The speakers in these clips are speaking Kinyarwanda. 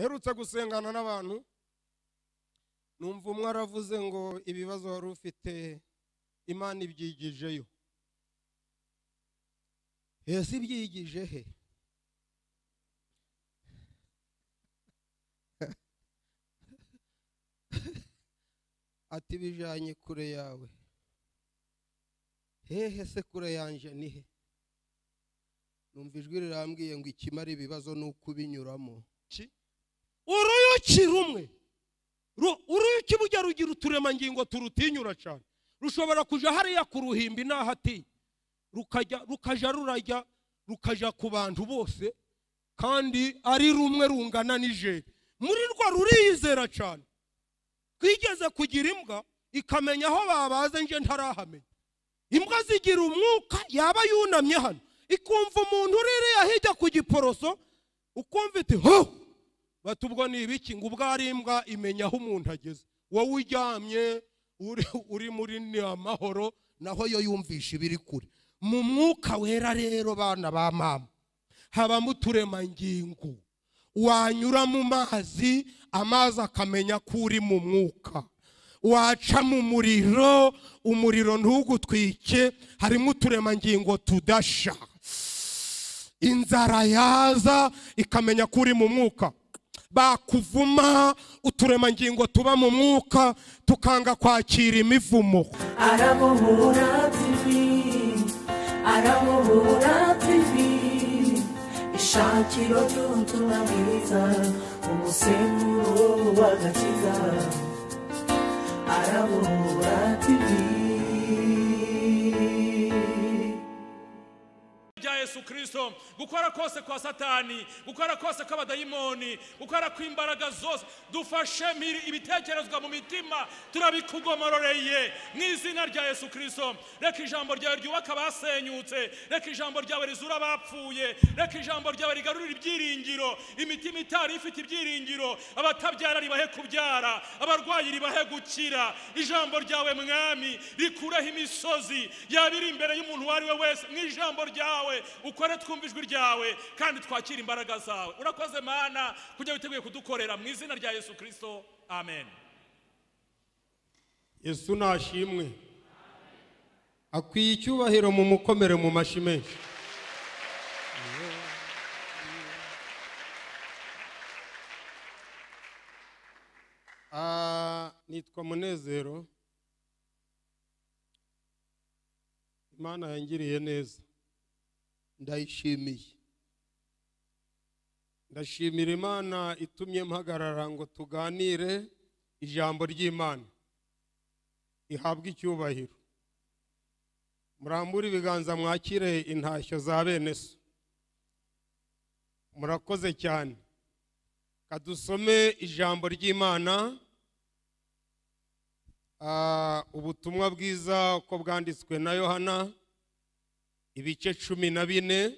aherutse gusengana n'abantu numva umwe aravuze ngo ibibazo wari ufite Imana ibyigijeyo. Ese ibyigije he? Ati bijanye kure yawe. Hehe se kure yanje ni he? Numva ijwi rirambwiye ngo ikimara ibibazo nuko binyuramo. Uruyuki rumwe. Uruyuki bujya rugira uturemangingo turutinyura cyane. Rushobora kuja hariya ku ruhimbi nahati. Rukaja rurajya rukaja ku bantu bose kandi ari rumwe rungana nije. Muri rwa ruriyizera cyane. Twigeze kugira imbwa ikamenya aho babaze nje ntarahamenya. Imbwa zigira umwuka yaba yunamye hano ikumva umuntu uririye hirya ku giporoso ukumva iti ho batubwo ni ibiki ngo ubwo ari imbwa imenya aho umuntu ageze. Wowe uryamye uri muri ni amahoro naho yo yumvisha ibiri kure. Mu mwuka wera rero bana ba mama haba muturemangingo wanyura mu mazi amazi akamenya ko uri mu mwuka. Waca mu muriro umuriro ntugutwike harimo uturemangingo tudasha. Inzara yaza ikamenya ko uri mu mwuka. Bakuvuma uturemangingo tuba mu mwuka tukanga kwakira imivumo. Aramuhura TV ishakiro ry'ubutumwa bwiza umusemburo w'agakiza. Aramuhura TV Yesu Kristo, gukora kose kwa Satani, gukora kose kw'abadayimoni, gukora kw'imbaraga zose, dufashe ibitekerezwa mu mitima turabikugomororeye mu izina rya Yesu Kristo. Reka ijambo ryawe ryubaka abasenyutse, reka ijambo ryawe rizura abapfuye, reka ijambo ryawe rigarurira ibyiringiro, imitima itari ifite ibyiringiro, abatabyara ribahe kubyara, abarwayi ribahe gukira. Ijambo ryawe mwami rikureho imisozi yabiri imbere y'umuntu wari we wese. Mu ijambo ryawe ukore twumva ijwi ryawe kandi twakira imbaraga zawe. Urakoze Mana kujya witeguye kudukorera mu izina rya Yesu Kristo. Amen. Yesu nashimwe. Akwiye icyubahiro mu mukomere mu mashime. Nitwa Munezero. Imana yangiriye neza. Ndayishimiye. Ndashimira Imana itumye mpagarara ngo tuganire ijambo ry'Imana. Ihabwe icyubahiro. Murambura ibiganza mwakire intashyo za bene so. Murakoze cyane. Kadusome ijambo ry'Imana. Ubutumwa bwiza uko bwanditswe na Yohana ibice 14.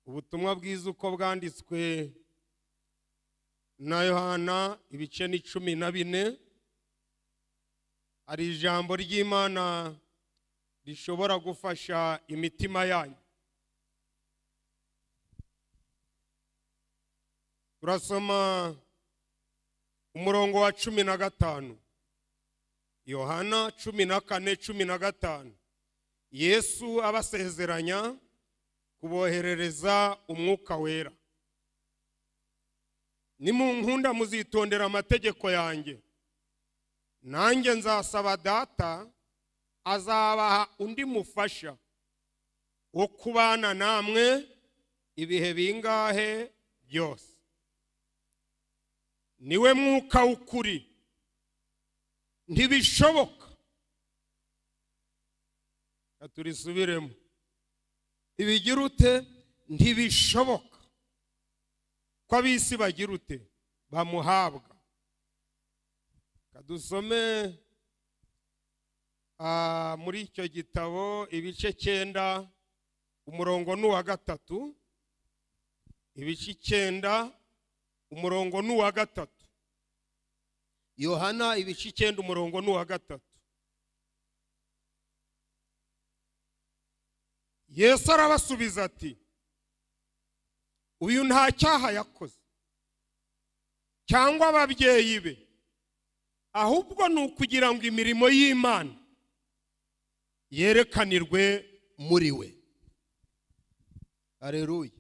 Ubutumwa bwiza uko bwanditswe na Yohana ibice ni 14. Ari ijambo ry'Imana rishobora gufasha imitima yanyu. Turasoma umurongo wa 15. Yohana 14:15. Yesu abasezeranya kuboherereza umwuka wera. Nimunkunda muzitondera amategeko yanjye. Nanjye nzasaba Data azabaha undi mufasha wo kubana namwe ibihe bingahe byose. Niwe mwuka w'ukuri. Ntibishoboka. Turisubiremo. Ibigira ute? Ntibishoboka ko abisi bagira ute? Bamuhabwa. Kadusome muri icyo gitabo ibice 9 umurongo n'uwa 3. Ibice 9 umurongo n'uwa 3. Yohana ibice 9 umurongo n'uwa 3. Yesu arabasubiza ati uyu nta cyaha yakoze cyangwa ababyeyi be, ahubwo ni ukugira ngo imirimo y'Imana yerekanirwe muri we. Haleluya.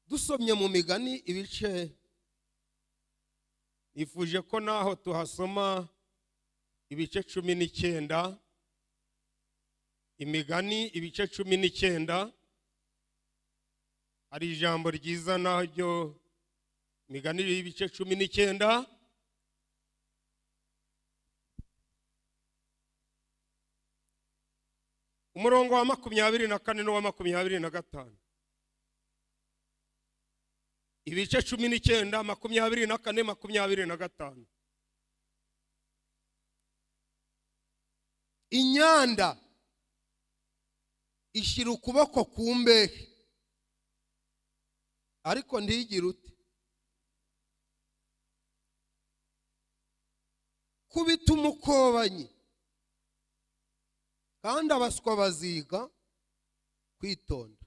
Dusomye mu Migani ibice, nifuje ko naho tuhasoma ibice 19. Imigani ibice 19, hari ijambo ryiza naryo. Imigani ibice 19, umurongo wa 24 n'uwa 25. Ibice 19, 24, 25. Inyanda ishyira ukuboko ku mbehe, ariko ntigira ute. Kubita umukobanyi, kandi abaswa baziga kwitonda.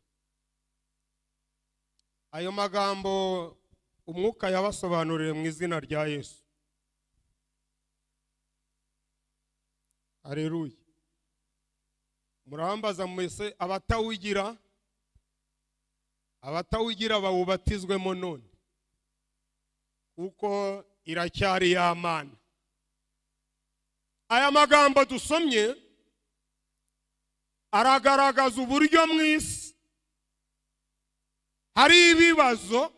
Ayo magambo umwuka yabasobanuriye mu izina rya Yesu. Haleluya. Murambaza mwese abatawigira bawubatizwemo none, kuko iracyari ya mana. Aya magambo dusomye aragaragaza uburyo mu isi hari ibibazo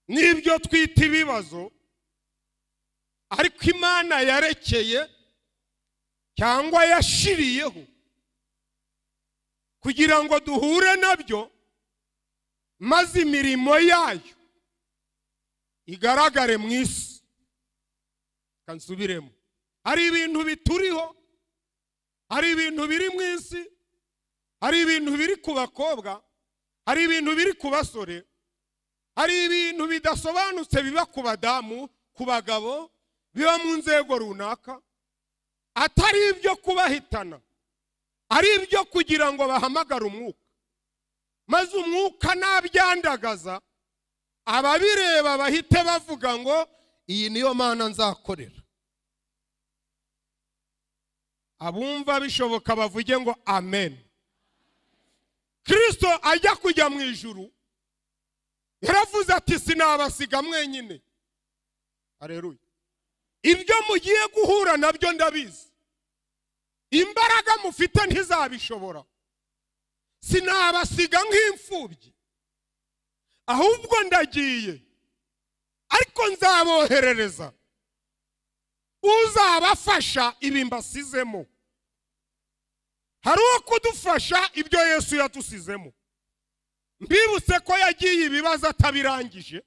n'ibyo twita ibibazo, ariko Imana yarekeye cyangwa yashiriyeho kugira ngo duhure nabyo, maze imirimo yayo igaragare mu isi. Kansubiremo, hari ibintu bituriho, hari ibintu biri mu isi, hari ibintu biri ku bakobwa, hari ibintu biri ku basore, hari ibintu bidasobanutse biba ku badamu, ku bagabo, biba mu nzego runaka, atari ibyo kubahitana, ari ibyo kugira ngo bahamagare umwuka, maze umwuka nabyandagaza, ababireba bahite bavuga ngo iyi niyo Mana nzakorera. Abumva bishoboka bavuge ngo amen. Kristo ajya kujya mu ijuru yaravuze ati sinabasiga mwenyine. Haleluya. Ibyo mugiye guhura nabyo ndabizi, imbaraga mufite ntizabishobora. Sinabasiga nk'imfubyi, ahubwo ndagiye, ariko nzaboherereza uzabafasha ibi mbasizemo. Hari uwo kudufasha ibyo Yesu yadusizemo. Mbibutse ko yagiye ibibazo atabirangije,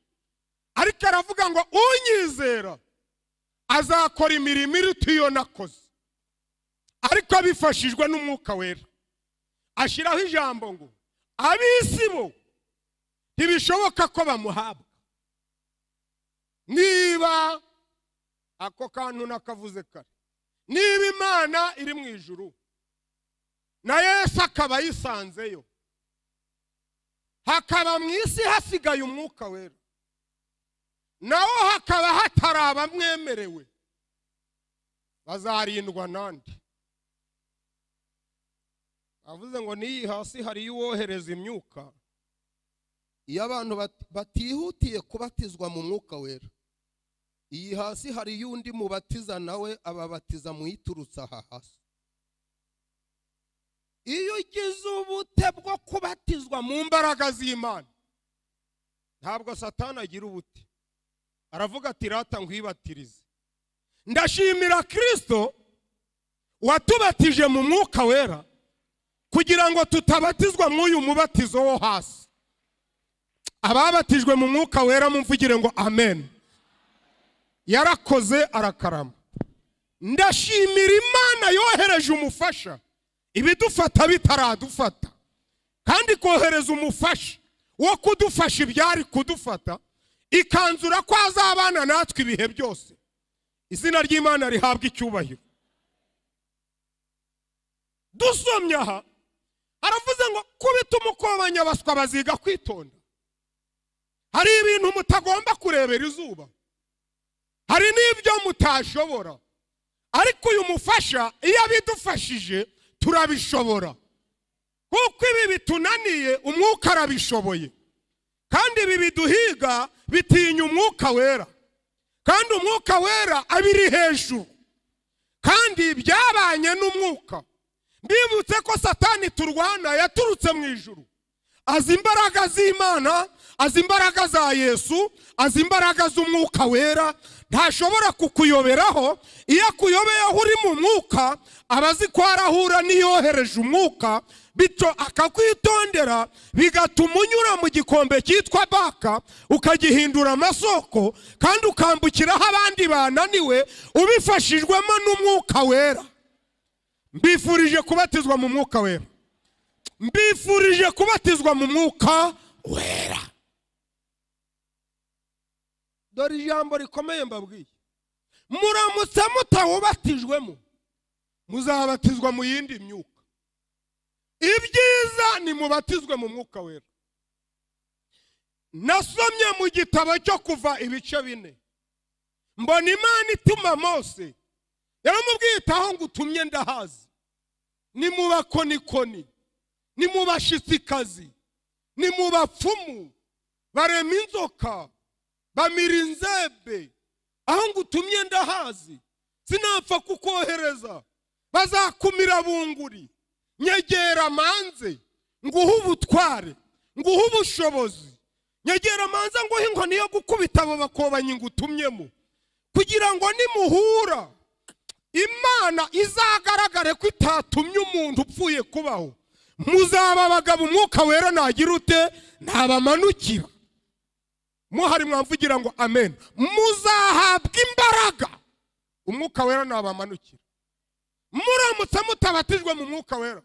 ariko aravuga ngo unyizera azakora imirimo iruta iyo nakoze, ariko abifashijwe n'umwuka wera. Ashiraho ijambo ngo ab'isi bo ntibishoboka ko bamuhabwa. Niba ako kantu nakavuze kare, niba Imana iri mu ijuru na Yesu akaba yisanzeyo, hakaba mu isi hasigaye umwuka wera, naho hakaba hataraba mwemerewe, bazarindwa nande? Avuze ngo niyi hasi hari uwohereza imyuka. Iyo abantu batihutiye kubatizwa mu mwuka wera, iyi hasi hari yundi mubatiza nawe ababatiza mu iturutsa aha hasi. Iyo ugize ubute bwo kubatizwa mu mbaraga z'Imana, ntabwo Satani agira ubute. Aravuga ati rata ngwibatirize. Ndashimira Kristo watubatije mu mwuka wera kugira ngo tutabatizwa mu uyu mubatizo wo hasi. Ababatijwe mu mwuka wera mumvugire ngo amen. Yarakoze arakarama. Ndashimira Imana yohereje umufasha ibidufata bitaradufata, kandi kohereza umufasha wo kudufasha ibyari kudufata, ikanzura ko azabana natwe ibihe byose. Izina ry'Imana rihabwa icyubahiro. Dusomye aha aravuze ngo kubita umukobanya baswa baziga kwitonda. Hari ibintu mutagomba kurebera izuba, hari n'ibyo mutashobora, ariko uyu mufasha iyo abidufashije turabishobora, kuko ibi bitunaniye umwuka arabishoboye, kandi ibi biduhiga bitinya umwuka wera, kandi umwuka wera abiri hejuru, kandi byabanye n'umwuka. Mbibutse ko Satani turwana yaturutse mu ijuru, azi imbaraga z'Imana, azi imbaraga za Yesu, azi imbaraga z'umwuka wera. Ntashobora kukuyoberaho. Iyo akuyobeyeho uri mu mwuka abazi ko arahura niyohereje umwuka, bityo akakwitondera, bigatuma unyura mu gikombe cyitwa Baka ukagihindura amasoko, kandi ukambukiraho abandi bananiwe ubifashijwemo n'umwuka wera. Mbifurije kubatizwa mu mwuka wera. Mbifurije kubatizwa mu mwuka wera. Dore ijambo rikomeye mbabwiye, muramutse mutawubatijwemo muzabatizwa mu yindi myuka. Ibyiza ni mubatizwe mu mwuka wera. Nasomye mu gitabo cyo Kuva ibice 4, mbona Imana ituma Mose, yaramubwiye itaho ngo utumye ndahazi, ni mu bakonikoni, ni mu bashitsikazi, ni mu bapfumu barema inzoka, bamira inzebe, aho ngo utumye ndahazi, sinapfa kukohereza, bazakumira bunguri, nyegera manze nguhe ubutware, nguhe ubushobozi, nyegera manze nguhe inkoni yo gukubita abo bakobanyi ngutumyemo, kugira ngo nimuhura Imana izagaragare ko itatumye umuntu upfuye kubaho. Muzaba abagabo umwuka wera nagira ute ntabamanukira. Muhari mwamvugira ngo amen. Muzahabwa imbaraga umwuka wera nabamanukira. Muramutse mutabatijwe mu mwuka wera,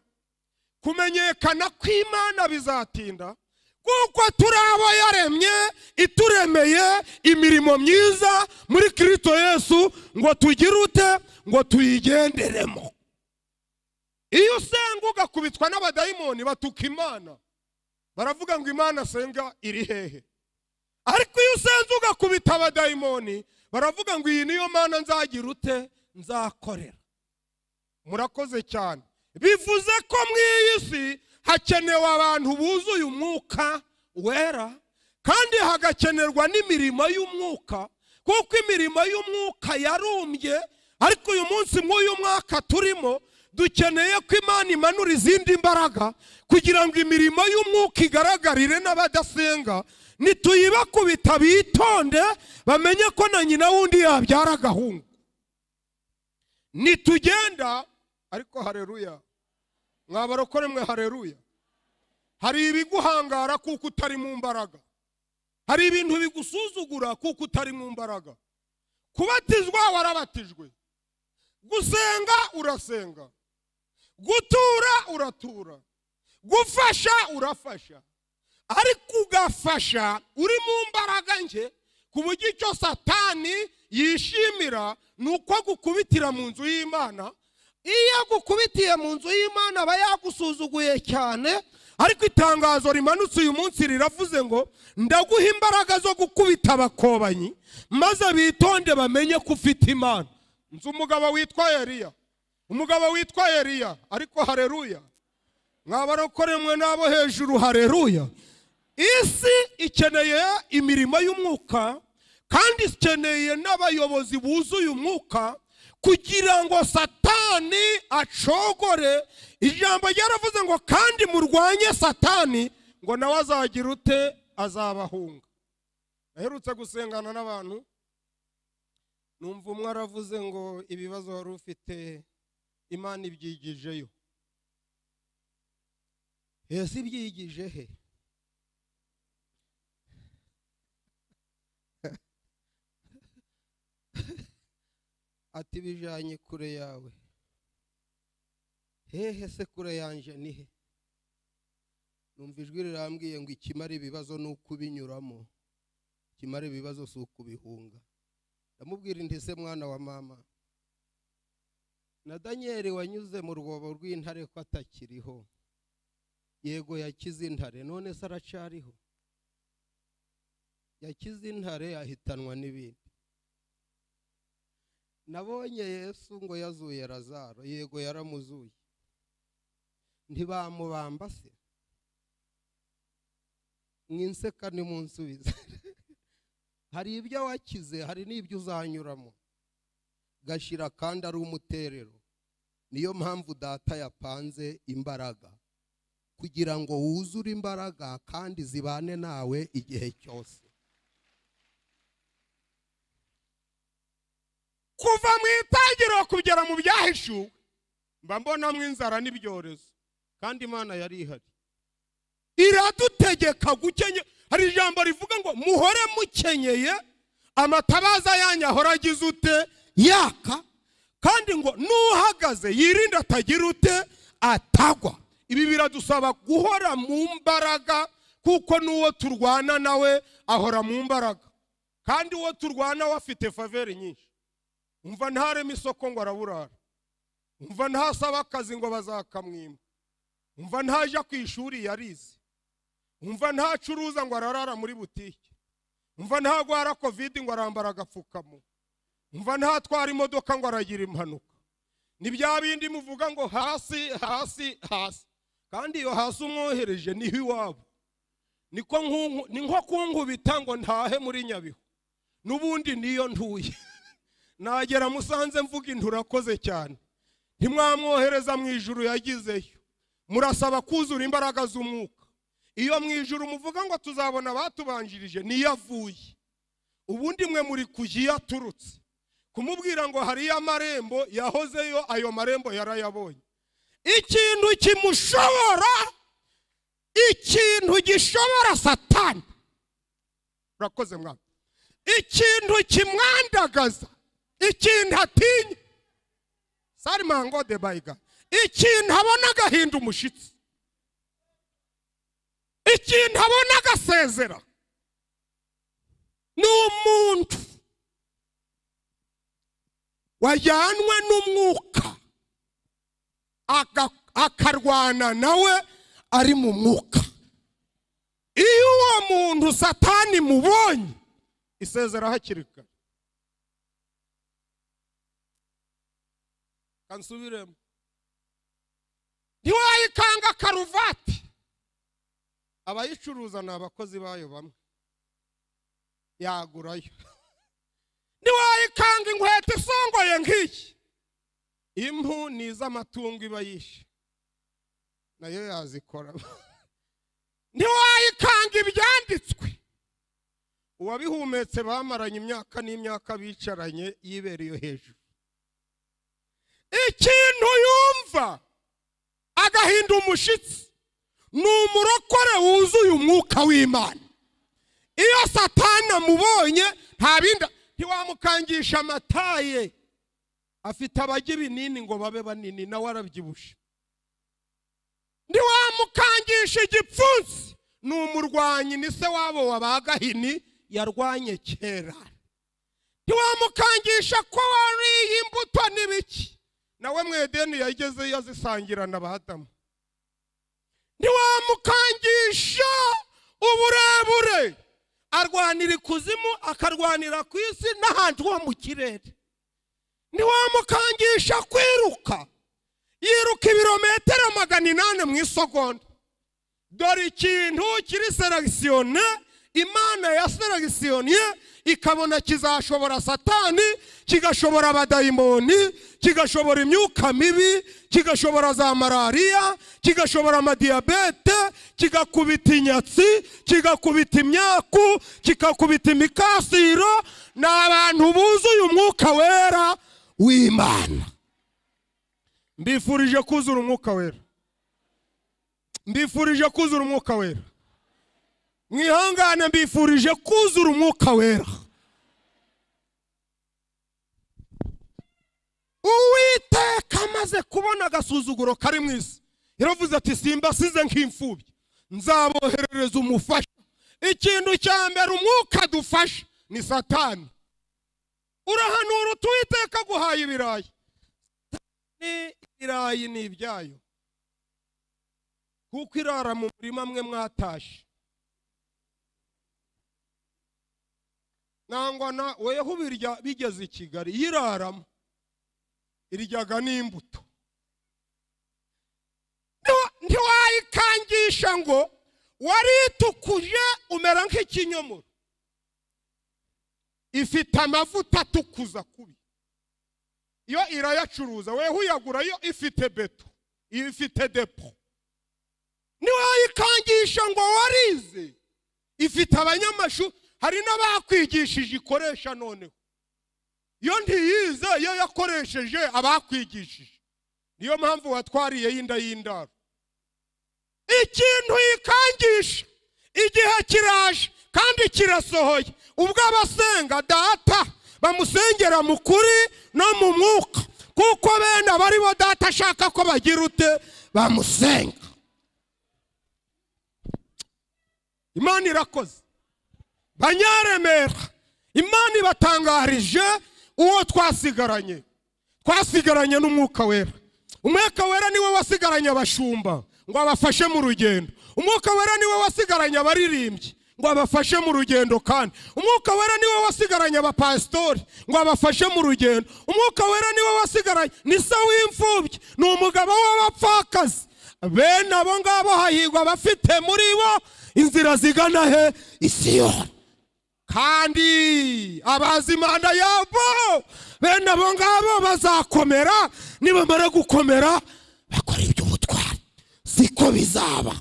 kumenyekana kw'Imana bizatinda, kuko turi abo yaremye ituremeye imirimo myiza muri Kristo Yesu, ngo tugire ute ngo tuyigenderemo. Iyo usenga ugakubitwa n'abadayimoni batuka Imana, baravuga ngo Imana senga iri hehe. Ariko iyo usenze ugakubita abadayimoni, baravuga ngo iyi niyo Mana nzagira ute nzakorera. Murakoze cyane. Bivuze ko mu iyi si hakenewe abantu buzuye umwuka wera, kandi hagakenerwa n'imirimo y'umwuka, kuko imirimo y'umwuka yarumbye. Ariko uyu munsi mw'uyu mwaka turimo dukeneye ko Imana imanura izindi mbaraga, kugira ngo imirimo y'umwuka igaragarire n'abadasenga. Nituyibakubita bitonde, bamenye ko na nyina wundi yabyara agahungu. Nitugenda, ariko haleluya, mwabarokore mwe haleluya, hari ibiguhangara kuko utari mu mbaraga, hari ibintu bigusuzugura kuko utari mu mbaraga. Kubatizwa warabatijwe, gusenga urasenga, gutura uratura, gufasha urafasha, ariko ugafasha uri mu mbaraga nke, ku buryo icyo Satani yishimira nuko gukubitira mu nzu y'Imana. Iyo gukubitiye mu nzu y'Imana aba yagusuzuguye cyane. Ariko itangazo rimanutse uyu munsi riravuze ngo ndaguha imbaraga zo gukubita abakobanyi, maze bitonde bamenye ko ufite Imana. Nzi umugabo witwa Eliya, ariko haleluya, mwabarokore mwe nabo hejuru haleluya. Isi ikeneye imirimo y'umwuka, kandi ikeneye n'abayobozi buzuye umwuka, kugira ngo Satani acogore. Ijambo ryaravuze ngo kandi murwanye Satani, ngo nawe azagira ute azabahunga. Aherutse gusengana n'abantu, numva umwe aravuze ngo ibibazo wari ufite Imana ibyigijeyo. Ese ibyigije he? Ati bijanye kure yawe. Hehe se kure yanje ni he? Numva ijwi rirambwiye ngo ikimara ibibazo nuko ubinyuramo, ikimara ibibazo si ukubihunga. Ndamubwira nti se mwana wa mama, na Daniel wanyuze mu rwobo rw'intare ko atakiriho, yego yakize intare, none se aracariho? Yakize intare ahitanwa n'ibindi. Nabonye Yesu ngo yazuye Lazaro, yego yaramuzuye. Ntibamubamba se? Mwinseka nimunsubize. Hari ibyo wakize, hari n'ibyo uzanyuramo. Gashira kandi ari umuterero. Niyo mpamvu data yapanze imbaraga, kugira ngo wuzure imbaraga kandi zibane nawe igihe cyose. Kuva mu itangiriro kugera mu byahishuwe, mba mbonamo inzara n'ibyorezo, kandi Imana yari ihari. Iradutegeka gukenye. Hari ijambo rivuga ngo muhore mukenyeye, amatabaza yanyu ahora agize ute? Yaka. Kandi ngo nuhagaze yirinde atagira ute? Atagwa. Ibi biradusaba guhora mu mbaraga, kuko nuwo turwana nawe ahora mu mbaraga, kandi uwo turwana wafite faveri nyinshi. Umva ntarema isoko ngo araburara, umva ntasaba akazi ngo bazakamwima, umva ntaja ku ishuri yarize, umva ntacuruza ngo ararara muri butike, umva ntagwara covid ngo arambara agapfukamo, umva ntatwara imodoka ngo aragira impanuka. Ni bya bindi muvuga ngo hasi hasi hasi, kandi iyo hasi umwohereje niho iwabo. Ni nko kunkubita ngo ntahe muri Nyabihu, n'ubundi niyo ntuye. Nagera Musanze mvuga inturakoze cyane, ntimwamwohereza mu ijuru yagizeyo. Murasaba kuzura imbaraga z'umwuka. Iyo mu ijuru muvuga ngo tuzabona batubanjirije, niyo avuye. Ubundi mwe muri kugiye aturutse kumubwira ngo hari amarembo yahozeyo, ayo marembo yarayabonye. Ikintu kimushobora, ikintu gishobora Satani, urakoze mwana, ikintu kimwandagaza, ikintu atinya, Sarimango de Baiga, ikintu abona agahinda umushitsi, ikintu abona agasezera, ni umuntu wajyanwe n'umwuka akarwana nawe ari mu mwuka. Iyo uwo muntu Satani mubonye, isezera hakiri kare. Kansubiremo. Ntiwayikanga karuvati, abayicuruza ni abakozi bayo bamwe, yagurayo. Ntiwayikanga inkweto isongoye nk'iki, impu ni iz'amatungo iba yishe, nayo yazikora. Ntiwayikanga ibyanditswe, uwabihumetse bamaranye imyaka n'imyaka bicaranye yibereye hejuru. Ikintu yumva agahinda umushitsi, ni umurokore wuzuye umwuka w'Imana. Iyo Satani amubonye nta bindi, ntiwamukangisha amataye, afite abajya ibinini ngo babe banini, nawe arabyibusha. Ntiwamukangisha igipfunsi, ni umurwanyi, ni se wabo wabagahini yarwanye kera. Ntiwamukangisha ko wariye imbuto n'ibiki, nawe mu Edeni yageze yazisangira na Adamu. Ntiwamukangisha uburebure, arwanira ikuzimu akarwanira ku isi n'ahandi ho mu kirere. Ntiwamukangisha kwiruka, yiruka ibirometero 800 mu isegonda. Dore ikintu kiri selekisiyone, Imana ya selekisiyoniye, ikabona kizashobora Satani, kigashobora abadayimoni, kigashobora imyuka mibi, kigashobora za malariya, kigashobora amadiyabete, kigakubita inyatsi, kigakubita imyaku, kigakubita imikasiro. Ni abantu buzuye umwuka wera w'Imana. Mbifurije kuzura umwuka wera, mbifurije kuzura umwuka wera. Mwihangane, mbifurije kuzura umwuka wera. Uwiteka amaze kubona agasuzuguro kari mu isi, yaravuze ati simbasize nk'imfubyi, nzaboherereza umufasha. Ikintu cya mbere umwuka dufasha ni Satani. Urahanura Uwiteka guhaye ibirayi, ibirayi ni ibyayo. kuko irara mu murima mwe mwatashe. Nangwa weho birya bigeze i Kigali yiraramo iryaga n'imbuto. Ntiwayikangisha ngo waritukuje umera nk'ikinyomoro. Ifite amavuta atukuza kubi. Iyo irayacuruza weho uyagura yo ifite beto, ifite depo. Ntiwayikangisha ngo warize. Ifite abanyamashu, hari n'abakwigishije ikoresha noneho. Iyo ntiyize iyo yakoresheje abakwigishije. Niyo mpamvu watwariye y'inda y'indaro. Ikintu yikangisha igihe kiraje kandi kirasohoye. Ubwo abasenga data bamusengera mu kuri no mu mwuka, kuko bene abari bo data ashaka ko bagira ute bamusenga. Imana irakoze. Banyaremera, Imana ibatangarije uwo twasigaranye n'umwuka wera. Umwuka wera niwe wasigaranye abashumba ngo abafashe mu rugendo. Umwuka wera niwe wasigaranye abaririmbyi ngo abafashe mu rugendo. Kandi umwuka wera niwe wasigaranye abapastori ngo abafashe mu rugendo. Umwuka wera niwe wasigaranye ni se w'imfubyi, ni umugabo w'abapfakazi. Bene abo ngabo hahirwa bafite muri bo inzira zigana he? Isiyoni. Kandi abazi Imana yabo bene abo ngabo bazakomera. Nibamara gukomera bakora iby'ubutwari. Siko bizaba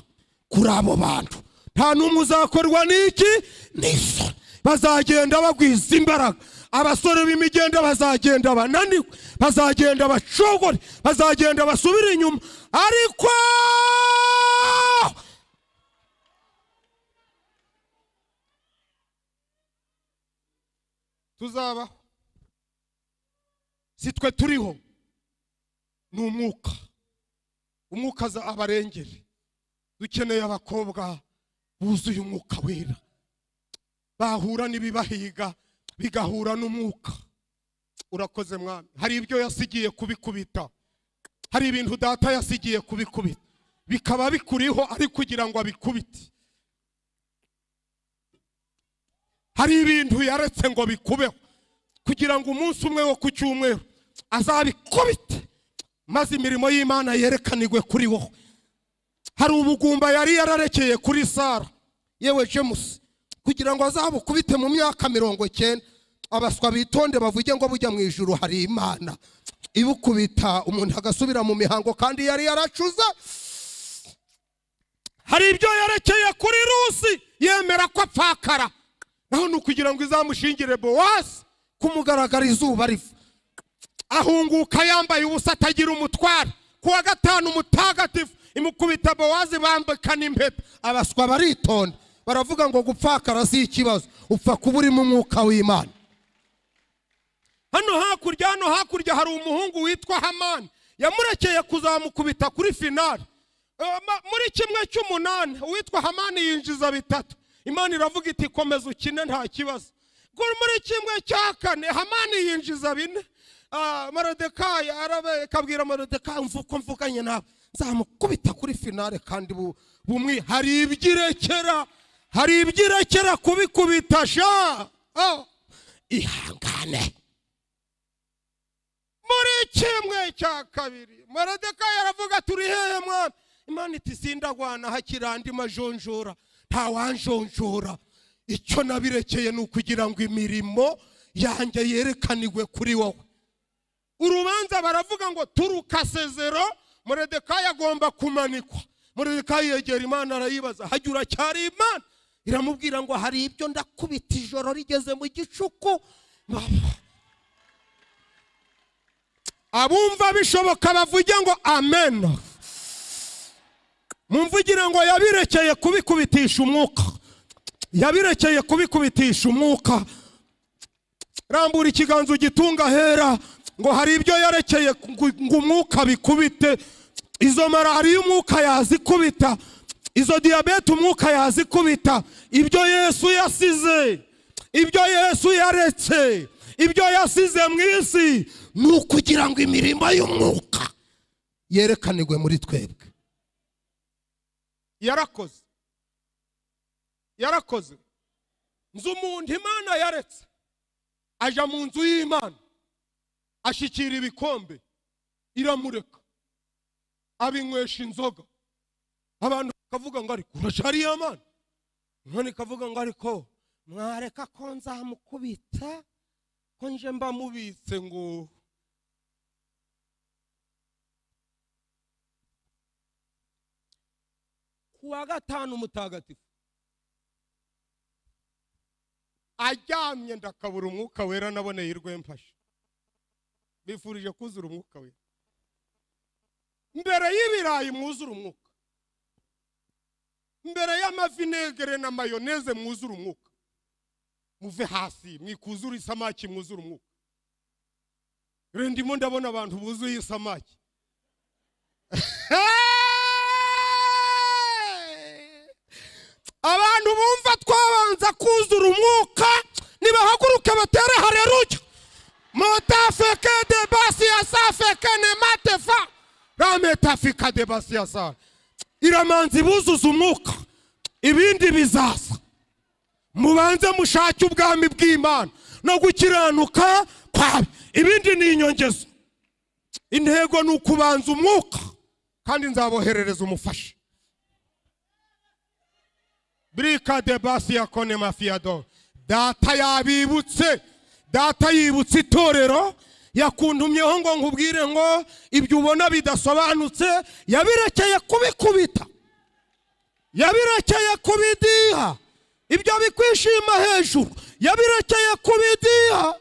kuri abo bantu. Nta n'umwe uzakorwa n'iki n'isoni. Bazagenda bagwiza imbaraga. Abasore b'imigenda bazagenda bananiwe, bazagenda bacogore, bazagenda basubira inyuma. Ariko tuzaba sitwe turiho, ni umwuka. Umwuka za abarengere. Dukeneye abakobwa buzuye umwuka wera, bahura n'ibibahiga bigahura n'umwuka. Urakoze mwami. Hari ibyo yasigiye kubikubita, hari ibintu data yasigiye kubikubita bikaba bikuriho ari kugira ngo abikubite. Hari ibintu yaretse ngo bikubeho kugira ngo umunsi umwe wo ku cyumweru azabikubite, maze imirimo y'Imana yerekanirwe kuri wowe. Hari ubugumba yari yararekeye kuri Sara yewe James kugira ngo azabukubite mu myaka 90. Abaswa bitonde bavuge ngo bujya mu ijuru hari Imana ibukubita umuntu agasubira mu mihango kandi yari yaracuza. Hari ibyo yarekeye kuri Rusi yemera ko apfakara, naho nukugira ngo izamushingire Bowazi kumugaragara izuba riva. Ahunguka yambaye ubusa atagira umutware. Kuwa gatanu mutagatifu imukubita Bowazi bambekana impeta. Abaswa baritonda baravuga ngo gupfakara si ikibazo, upfa kuba uri mu mwuka w'Imana. Hano hakurya hari umuhungu witwa Hamani yamurekeye kuzamukubita kuri finale. Muri kimwe cy'umunani witwa Hamani yinjiza 3. Imana iravuga iti komeza ukine nta kibazo. Muri kimwe cya 4 Hamani yinjiza 4. Moridekayi arabe kabwira Moridekayi mvuko mvuganye nawe nzamukubita kuri finale kandi bumwe hari ibyirekera kubikubita sha. Ihangane. Muri kimwe cya 2 Moridekayi aravuga turi hehe mwana? Imana iti sindagwana hakirandi majonjora nta wanjonjora. Icyo nabirekeye nukugira ngo imirimo yanjye yerekanirwe kuri wowe. Urubanza baravuga ngo turukasezero. Moridekayi agomba kumanikwa. Moridekayi yegera Imana arayibaza hajura cyari Imana iramubwira ngo hari ibyo ndakubita ijoro rigeze mu gicuku. Abumva bishoboka bavuge ngo amen. Mumvugire ngo yabirekeye kubikubitisha umwuka. Yabirekeye kubikubitisha umwuka. Rambura ikiganza gitunga hera ngo hari ibyo yarekeye ngo umwuka bikubite. Izo marari y'umwuka yazikubita, izo diabete umwuka yazikubita. Ibyo Yesu yasize, ibyo Yesu yaretse, ibyo yasize mu isi nukugira ngo imirimo y'umwuka yerekanirwe muri twebwe. yarakoze nzi umuntu Imana yaretse aja mu nzu y'Imana ashikira ibikombe iramureka abinywesha inzoga abantu bakavuga ngo ariko urashari y'Imana none ikavuga ngo ariko mwareka ko nzamukubita ko nje mba mubitse ngo kuwa gatanu mutagatifu ajyamye ndakabura umwuka wera naboneye irwemfashe bifurije kuzura umwuka wera mbere y'ibirayi mwuzura umwuka mbere y'amavinegere na mayoneze mwuzura umwuka muve hasi mwikuzura isamaki mwuzura umwuka rendimo ndabona abantu buzuye isamaki abantu bumva twabanza kuzura umwuka nibahaguruke batere haleluya motafeke de basi ya safeke ne matefa rametafika de basi ya sa iramanzi buzuza umwuka ibindi bizaza mubanze mushake ubwami bw'Imana no gukiranuka kwawe ibindi ni inyongezo intego ni ukubanza umwuka kandi nzaboherereza umufasha Brika de basi ya kone mafiado data yabibutse data yibutse itorero yakuntumyeho ngo nkubwire ngo ibyo ubona bidasobanutse yabirekeye kubikubita yabirekeye kubidiha ibyo bikwishima hejuru yabirekeye kubidiha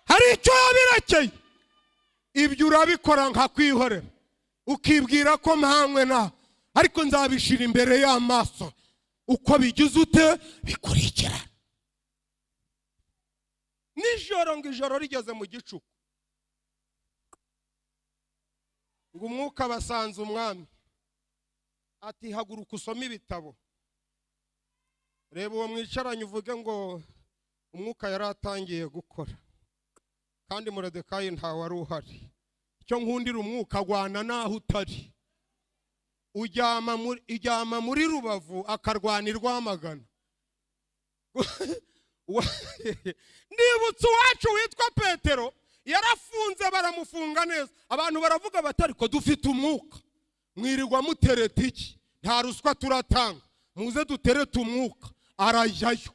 hari icyo yabirekeye ibyo urabikora nka kwihorera ukibwira ko mpamwe na ariko nzabishira imbere y'amaso uko bigize ute bikurikira nijoro ngo ijoro rigeze mu gicuku ngo umwuka basanze umwami ati haguruka usome ibitabo reba uwo mwicaranye uvuge ngo umwuka yaratangiye gukora kandi Moridekayi ntawe wari uhari icyo nkundira umwuka agwana naho utari ujyama muri Rubavu akarwana Rwamagana ndibutse uwacu witwa Petero yarafunze baramufunga neza abantu baravuga batari ko dufite umwuka mwirirwa mutereta iki nta ruswa turatanga muze dutereta umwuka arajyayo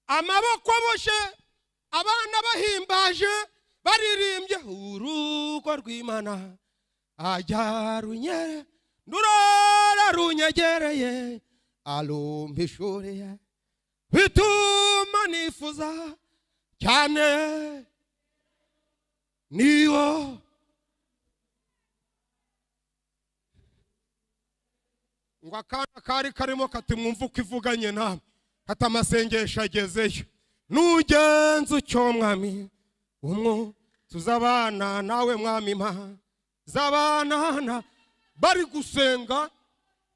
amaboko aboshe abana bahimbaje baririmbye urugo rw'Imana ajya runyere ndurara runyegereye arumpishuriye bituma nifuza cyane niyo ngo akana kari karimo kati mwumva uko ivuganye namwe kati amasengesho agezeyo nugenza ucyo mwami umwo tuzabana nawe mwami mpa zabana bari gusenga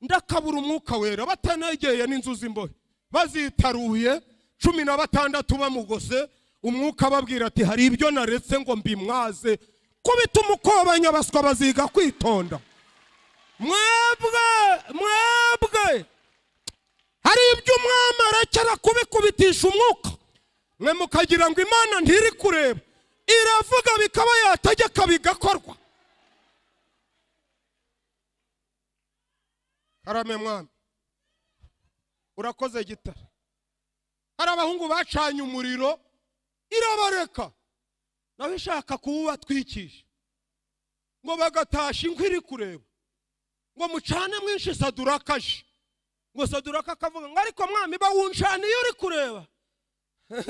ndakabura umwuka wera batanegeye n'inzu z'imbohe bazitaruye 16 bamugose umwuka babwira ati hari ibyo naretse ngo mbimwaze ko bituma ukobanya baswa baziga kwitonda mwebwe hari ibyo umwami arekera kubikubitisha umwuka mwe mukagira ngo Imana ntiri kureba iravuga bikaba yategeka bigakorwa karame mwami urakoze gitare hari abahungu bacanye umuriro irabareka nawe ishaka kuwubatwikisha ngo bagatasha inkwi iri kureba ngo mucane mwinshi Sadurakaje ngo Saduraka akavuga ngo ariko mwami bawuncana iyo uri kureba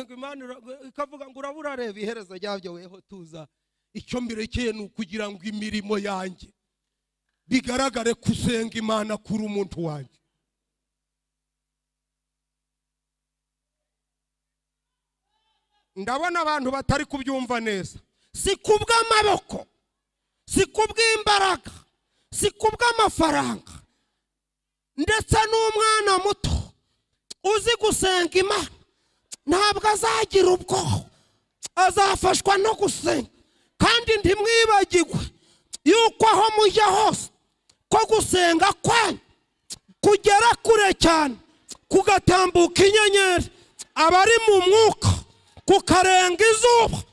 Imana ikavuga ngo urabura reba iherezo ryabyo weho tuza icyo mbirekeye ni ukugira ngo imirimo yanjye bigaragare kusenga Imana kuri umuntu wanjye ndabona abantu batari kubyumva neza si kubw'amaboko si kubw'imbaraga si kubw'amafaranga ndetse n'umwana muto uzi gusenga Imana ntabwo azagira ubwoba azafashwa no gusenga kandi kandi ntimwibagirwe yuko aho mujya hose ko gusenga kwanyu kugera kure cyane kugatambuka inyenyeri abari mu mwuka kukarenga izuba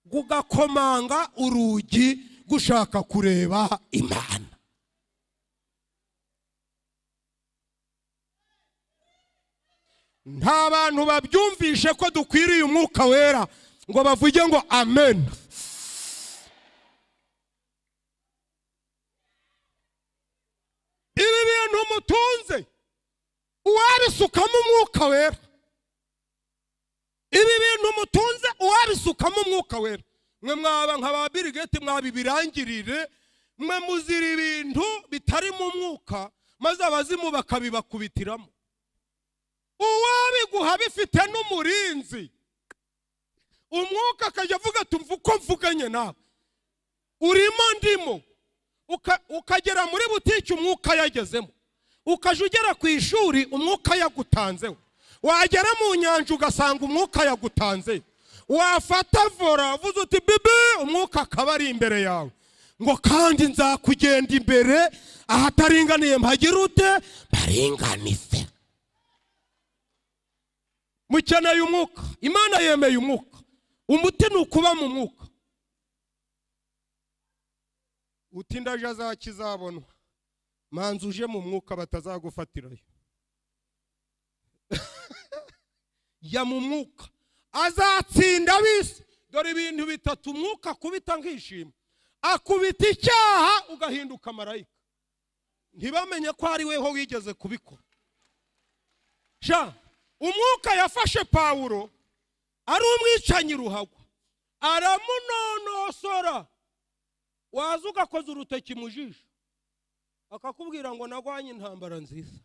kugakomanga urugi gushaka kureba Imana. Nta bantu babyumvishe ko dukwiriye umwuka wera ngo bavuge ngo amen. Ibi bintu mutunze uwabisukamo umwuka wera. Ibi bintu mutunze uwabisukamo umwuka wera. Mwe mwaba nk'aba Bill Gates mwabibirangirire, mwe muzira ibintu bitari mu mwuka maze abazimu bakabibakubitiramo. Uwabiguha bifite n'umurinzi, umwuka akajya avuga tumva uko mvuganye nawe, urimo ndimo, ukagera muri butiki umwuka yagezemo, ukaje ugera ku ishuri umwuka yagutanzeho, wagera mu nyanja ugasanga umwuka yagutanzeho, wafata vora uvuze uti bibi umwuka akaba ari imbere yawe ngo kandi nzakugenda imbere ahataringaniye mpagira ute baringanize. Mukeneye umwuka, Imana yemeye umwuka, umuti ni ukuba mu mwuka. Uti ndaje azakizabonwa, manzi uje mu mwuka batazagufatirayo. Ya mu mwuka azatsinda bisi. Dore ibintu bitatu umwuka kubita nkishima, akubita icyaha ugahinduka marayika, ntibamenye ko ari weho wigeze kubikora. Sha umwuka yafashe Pawulo ari umwicanyi ruhagwa, aramunonosora, waza ugakoza urutoki mu jisho akakubwira ngo nagwanye intambara nziza,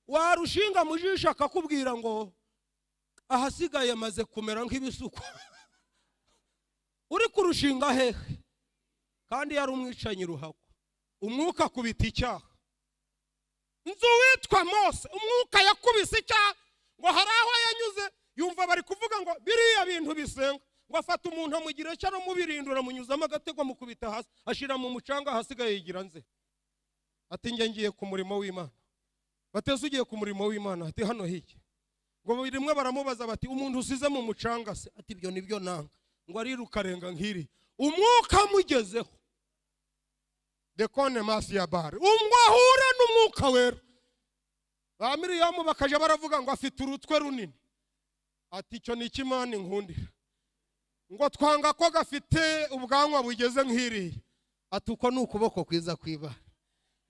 warushinga mu jisho akakubwira ngo ahasigaye maze kumera nk'ibisuko. Uri kurushinga hehe kandi yari umwicanyi ruhagwa. Umwuka kubita icyaha. Nzu witwa Mose umwuka yakubise icyaha ngo hari aho yanyuze yumva bari kuvuga ngo biriya bintu bisenga, ngo afata umuntu amugire cyane mubirindura munyuzamo agatego mukubita hasi ashira mu mucanga hasigaye yigira nze. Ati ngiye ku murimo w'Imana. Bateze ugiye ku murimo w'Imana, ati hano hiki. Ngo rimwe baramubaza bati umuntu usize mu mucanga se, ati byo nibyo nanga. Ngo arirukarenga nkiri umwuka mugezeho dekone masi ya bare umwahura n'umwuka wera. Ba Miriyamu bakaje baravuga ngo afite urutwe runini, ati cyo ni Imana inkundira. Ngo twanga ko gafite ubwanwa bugeze nk'iri, ati uko ni ukuboko kwiza kwibara.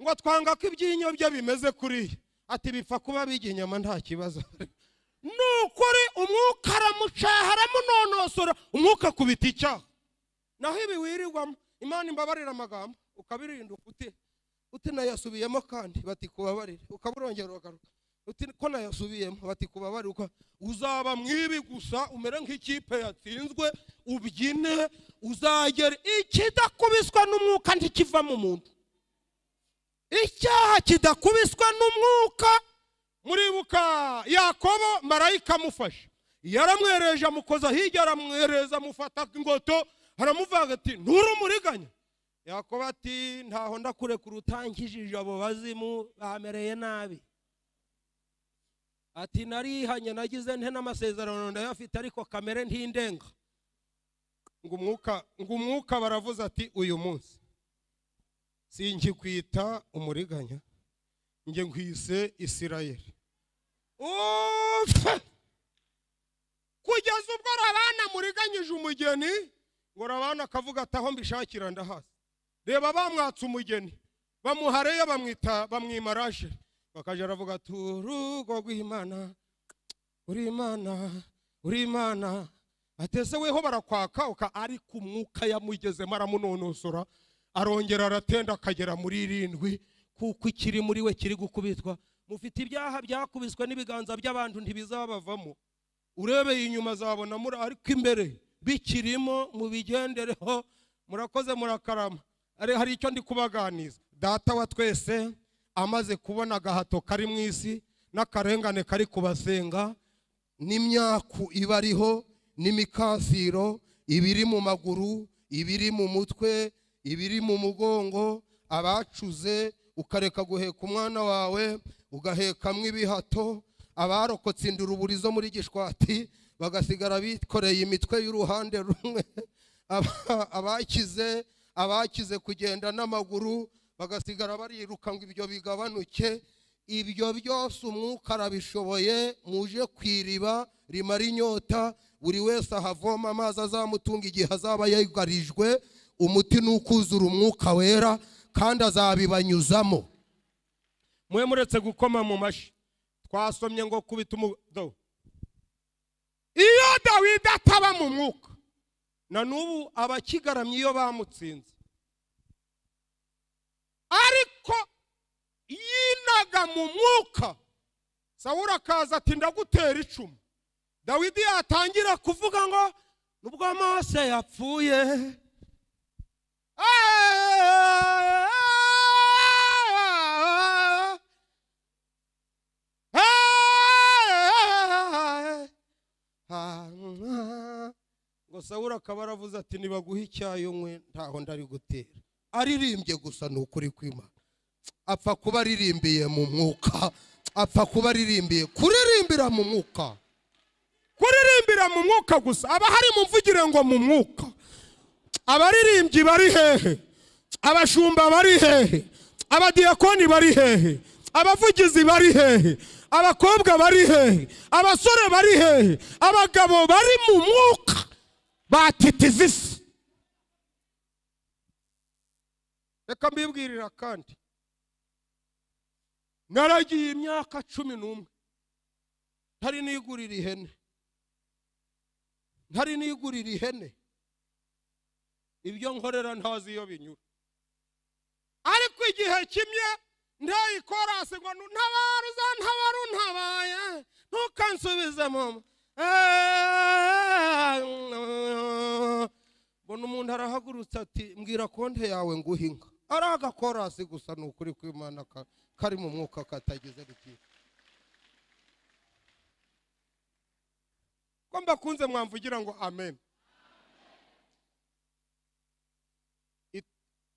Ngo twanga ko ibyinyo bye bimeze kuri, ati bipfa kuba biginyama nta kibazo. Nukuri umwuka aramucaha aramunonosora, umwuka kubita icyaha. Naho ibi wirirwamo Imana imbabarira amagambo ukabirinda uti nayasubiyemo kandi bati kubabarira, ukaburongera ugaruka uti ko nayasubiyemo bati kubabarira, uzaba mwibi gusa umere nk'ikipe yatsinzwe ubyine uzagera. Ikidakubiswa n'umwuka ntikiva mu muntu. Icyaha kidakubiswa n'umwuka. Muribuka Yakobo marayika amufashe, yaramwereje amukoza hirya, aramwereza amufata ingoto, aramuvuga ati nturumuriganya. Yakobo ati ntaho ndakure kurutankijije abo bazimu bamereye nabi. Ati narihanye nagize nte n'amasezerano ndayafite ariko kamere ntindenga. Ngo umwuka baravuze ati uyu munsi sinkikwita umuriganya, nge nkwise Isirayeli. Kugeza ubwo Rabana muriganyije umugeni, ngo Rabana akavuga ati aho mbishakira ndahazi. Reba bamwatse umugeni bamuhareye bamwimaraje, bakaje aravuga ati urugo rw'Imana uri Imana. Atese weho barakwaka ariko umwuka yamugezemo aramunonosora, arongera aratenda akagera muri 7 kuko ikiri muri we kiri gukubitwa. Mufite ibyaha byakubiswe n'ibiganza by'abantu ntibizabavamo. Urebeye inyuma zabona muri ariko imbere bikirimo mubigendereho. Murakoze murakarama. Hari icyo ndi kubaganiza. Data wa twese amaze kubona agahato kari mu isi n'akarengane kari kubasenga n'imyaku ibariho n'imikasiro, ibiri mu maguru, ibiri mu mutwe, ibiri mu mugongo, abacuze ukareka guheka umwana wawe ugahekamwe ibihato, abarokotse induruburi zo muri Gishwati bagasigara bikoreye imitwe y'uruhande rumwe, abakize kugenda n'amaguru bagasigara bariruka ngo ibyo bigabanuke. Ibyo byose umwuka arabishoboye. Muje kwiriba rimara inyota, buri wese ahavoma amazi azamutunga igihe azaba yugarijwe. Umuti n'ukuzura umwuka wera kandi azabibanyuzamo. Mwe muretse gukoma mu mashi, twasomye ngo kubita umudo. Iyo Dawidi ataba mu mwuka, na n'ubu abakigaramye iyo bamutsinze, ariko yinaga mu mwuka, Sawuli akaza ati ndagutera icumu. Dawidi yatangira kuvuga ngo nubwo Mose yapfuye, ngo Sawuli akaba aravuze ati nibaguhe icyayo nkwe ntaho ndari gutera. Aririmbye gusa ni ukuri kw'Imana. Apfa kuba aririmbiye mu mwuka, apfa kuba aririmbiye. Kuririmbira mu mwuka, kuririmbira mu mwuka gusa. Aba hari mumvugire ngo mu mwuka. Abaririmbyi bari hehe? Abashumba bari hehe? Abadiyakoni bari hehe? Abavugizi bari hehe? Abakobwa bari hehe? Abasore bari hehe? Abagabo bari mu mwuka batitiza isi. Reka mbibwirira kandi, naragiye imyaka 11 ntari nigurira ihene, ntari nigurira ihene. Ibyo nkorera ntazi iyo binyura. Ariko igihe kimwe ndayi korase ngo ntabara uzantabara untabaye ntukansubize mama. Bona umuntu arahagurutse ati mbwira konte yawe nguhinga. Araga korase gusa ni ukuri kw'Imana kari mu mwuka katageze riki. Ko mbakunze mwamvugira ngo amen.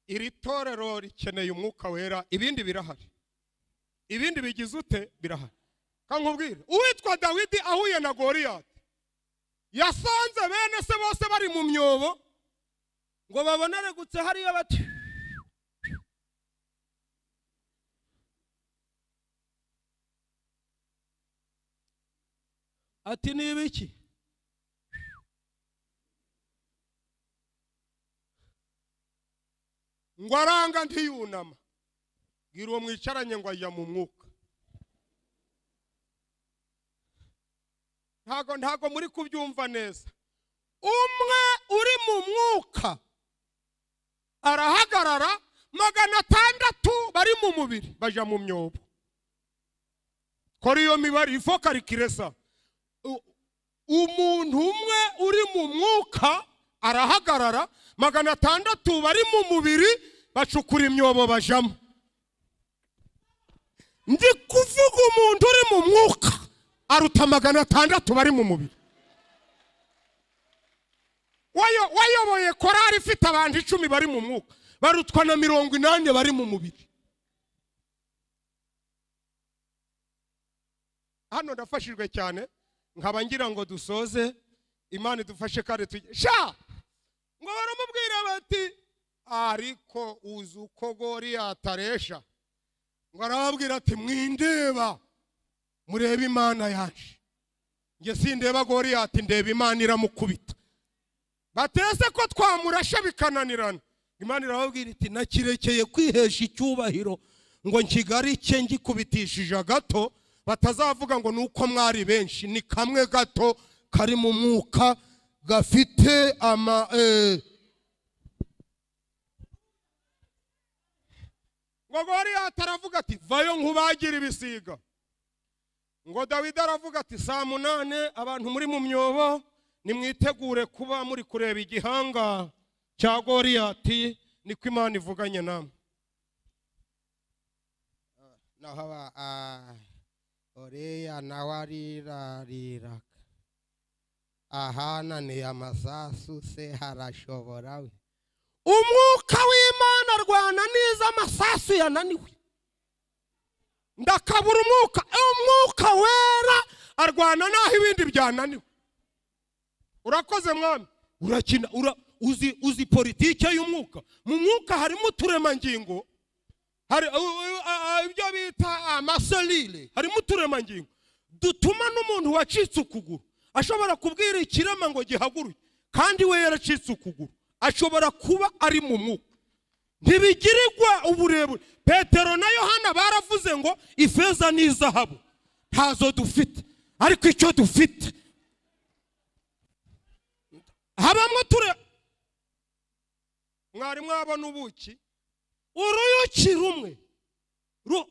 Iri torero rikeneye umwuka wera. Ibindi birahari, ibindi bigize ute birahari. Kankubwire, uwitwa Dawidi ahuye na Goliyati, yasanze bene se bose bari mu myobo ngo babonere gutse hariya bati ati nibiki? Ngo aranga ntiyunama. Bwira uwo mwicaranye ngo ajya mu mwuka. Ntago muri kubyumva neza. Umwe uri mu mwuka arahagarara, 600 bari mu mubiri baja mu myobo. Kora iyo mibare ifoka rikiresa. Umuntu umwe uri mu mwuka arahagarara, 600 bari mu mubiri bacukura imyobo bajamo. Ndi kuvuga umuntu uri mu mwuka aruta 600 bari mu mubiri. Wayoboye korari ifite abantu 10 bari mu mwuka, barutwa na 80 bari mu mubiri. Hano ndafashijwe cyane, nkaba ngira ngo dusoze. Imana idufashe kare sha ngo baramubwira bati ariko uzi uko Goliyati aresha. Ngo arababwira ati mwindeba mureba Imana yaje, nge sindeba Goliyati, ndeba Imana iramukubita. Batese ko twamurasha bikananirana. Imana irababwira iti nakirekeye kwihesha icyubahiro ngo nkigarike ngikubitishije gato, batazavuga ngo nuko mwari benshi. Ni kamwe gato kari mu mwuka gafite ama ngo Goliyati aravuga ati vayo nkubagira ibisiga. Ngo Dawidi aravuga ati saa 8 abantu muri mu myobo nimwitegure kuba muri kureba igihanga cya Goliyati. Niko Imana ivuganye namwe. Nahaba oreya nawarirarira ahananiye amasasu se harashobora we umwuka w'Imana arwana n'iza amasasu yananiwe ndakabura umwuka wera arwana naho ibindi byananiwe urakoze mwami urakina uzi politike y'umwuka mu mwuka harimo uturemangingo hari ibyo bita amaselile harimo uturemangingo dutuma n'umuntu wacitse ukuguru ashobora kubwira ikirema ngo gihaguruke kandi we yaracitse ukuguru ashobora kuba ari mu mwuka ntibigirirwa uburebure Petero na Yohana baravuze ngo ifeza n'izahabu ntazo dufite ariko icyo dufite habamwe mwari mwabona ubuki uruyuki rumwe